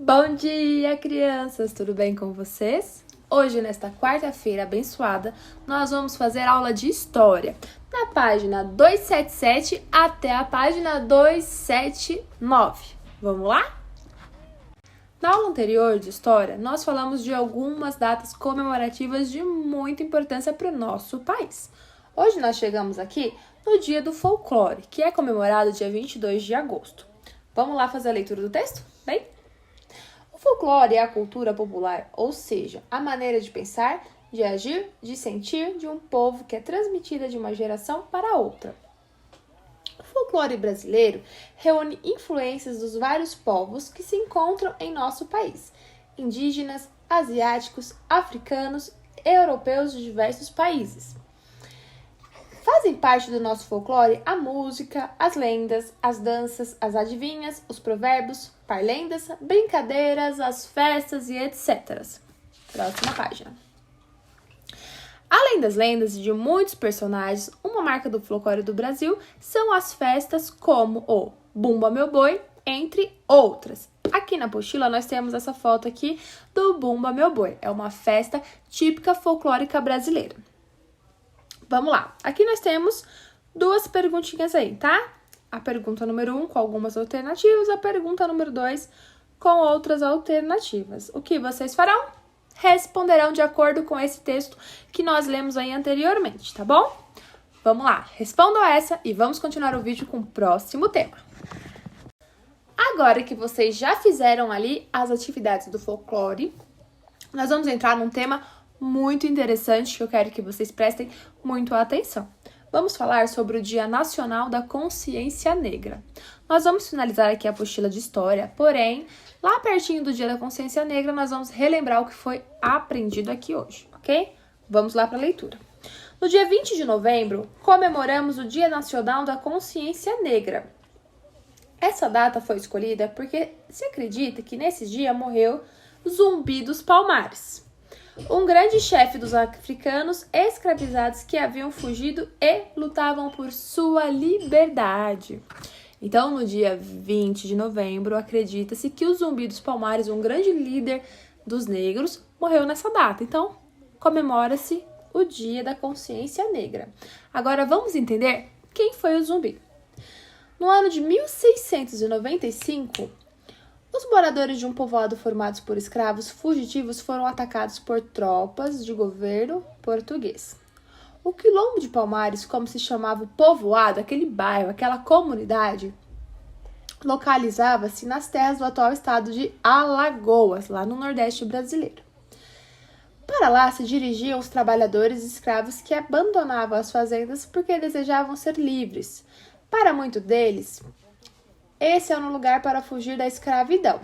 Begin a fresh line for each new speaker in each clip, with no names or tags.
Bom dia, crianças! Tudo bem com vocês? Hoje, nesta quarta-feira abençoada, nós vamos fazer aula de História, na página 277 até a página 279. Vamos lá? Na aula anterior de História, nós falamos de algumas datas comemorativas de muita importância para o nosso país. Hoje nós chegamos aqui no Dia do Folclore, que é comemorado dia 22 de agosto. Vamos lá fazer a leitura do texto? Bem? O folclore é a cultura popular, ou seja, a maneira de pensar, de agir, de sentir de um povo que é transmitida de uma geração para outra. O folclore brasileiro reúne influências dos vários povos que se encontram em nosso país, indígenas, asiáticos, africanos e europeus de diversos países. Fazem parte do nosso folclore a música, as lendas, as danças, as adivinhas, os provérbios, parlendas, brincadeiras, as festas e etc. Próxima página. Além das lendas e de muitos personagens, uma marca do folclore do Brasil são as festas como o Bumba Meu Boi, entre outras. Aqui na apostila nós temos essa foto aqui do Bumba Meu Boi. É uma festa típica folclórica brasileira. Vamos lá. Aqui nós temos duas perguntinhas aí, tá? A pergunta número 1 com algumas alternativas, a pergunta número 2 com outras alternativas. O que vocês farão? Responderão de acordo com esse texto que nós lemos aí anteriormente, tá bom? Vamos lá, respondam essa e vamos continuar o vídeo com o próximo tema. Agora que vocês já fizeram ali as atividades do folclore, nós vamos entrar num tema muito interessante que eu quero que vocês prestem muito atenção. Vamos falar sobre o Dia Nacional da Consciência Negra. Nós vamos finalizar aqui a apostila de História, porém, lá pertinho do Dia da Consciência Negra, nós vamos relembrar o que foi aprendido aqui hoje, ok? Vamos lá para a leitura. No dia 20 de novembro, comemoramos o Dia Nacional da Consciência Negra. Essa data foi escolhida porque se acredita que nesse dia morreu Zumbi dos Palmares, um grande chefe dos africanos escravizados que haviam fugido e lutavam por sua liberdade. Então, no dia 20 de novembro, acredita-se que o Zumbi dos Palmares, um grande líder dos negros, morreu nessa data. Então, comemora-se o Dia da Consciência Negra. Agora, vamos entender quem foi o Zumbi. No ano de 1695, os moradores de um povoado formados por escravos fugitivos foram atacados por tropas de governo português. O Quilombo de Palmares, como se chamava o povoado, aquele bairro, aquela comunidade, localizava-se nas terras do atual estado de Alagoas, lá no Nordeste brasileiro. Para lá se dirigiam os trabalhadores escravos que abandonavam as fazendas porque desejavam ser livres. Para muitos deles, esse é um lugar para fugir da escravidão.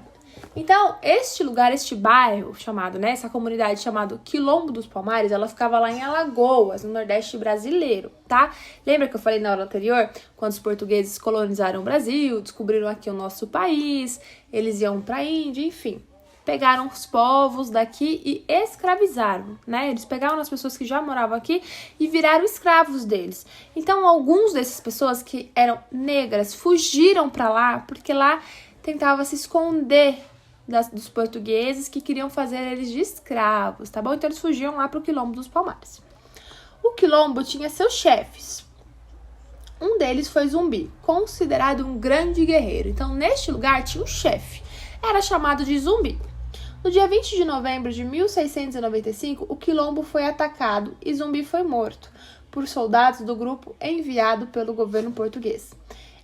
Então, este lugar, este bairro chamado, né, essa comunidade chamada Quilombo dos Palmares, ela ficava lá em Alagoas, no Nordeste brasileiro, tá? Lembra que eu falei na aula anterior, quando os portugueses colonizaram o Brasil, descobriram aqui o nosso país, eles iam para a Índia, enfim. Pegaram os povos daqui e escravizaram, né? Eles pegaram as pessoas que já moravam aqui e viraram escravos deles. Então, alguns dessas pessoas que eram negras fugiram para lá, porque lá tentava se esconder dos portugueses que queriam fazer eles de escravos, tá bom? Então, eles fugiam lá para o Quilombo dos Palmares. O Quilombo tinha seus chefes. Um deles foi Zumbi, considerado um grande guerreiro. Então, neste lugar tinha um chefe. Era chamado de Zumbi. No dia 20 de novembro de 1695, o Quilombo foi atacado e Zumbi foi morto por soldados do grupo enviado pelo governo português.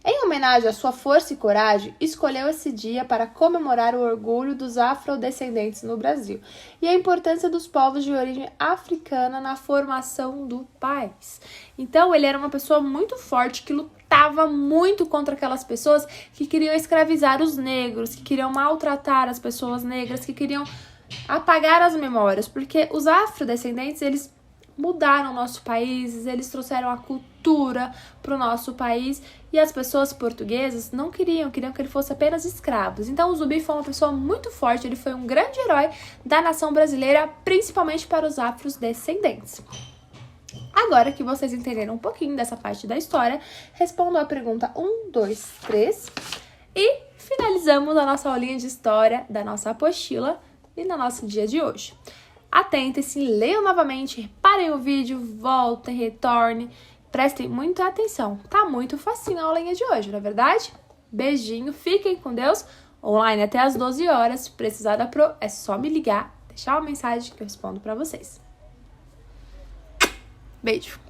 Em homenagem à sua força e coragem, escolheu esse dia para comemorar o orgulho dos afrodescendentes no Brasil e a importância dos povos de origem africana na formação do país. Então, ele era uma pessoa muito forte que lutava muito contra aquelas pessoas que queriam escravizar os negros, que queriam maltratar as pessoas negras, que queriam apagar as memórias, porque os afrodescendentes, eles mudaram o nosso país, eles trouxeram a cultura para o nosso país e as pessoas portuguesas não queriam que ele fosse apenas escravos. Então, o Zumbi foi uma pessoa muito forte, ele foi um grande herói da nação brasileira, principalmente para os afrodescendentes. Agora que vocês entenderam um pouquinho dessa parte da história, respondam a pergunta 1, 2, 3 e Finalizamos a nossa aulinha de história da nossa apostila e no nosso dia de hoje. Atentem-se, leiam novamente, reparem o vídeo, voltem, retornem, prestem muita atenção. Tá muito facinho a aulinha de hoje, não é verdade? Beijinho, fiquem com Deus. Online até às 12 horas. Se precisar da Pro, é só me ligar, deixar uma mensagem que eu respondo para vocês. Beijo!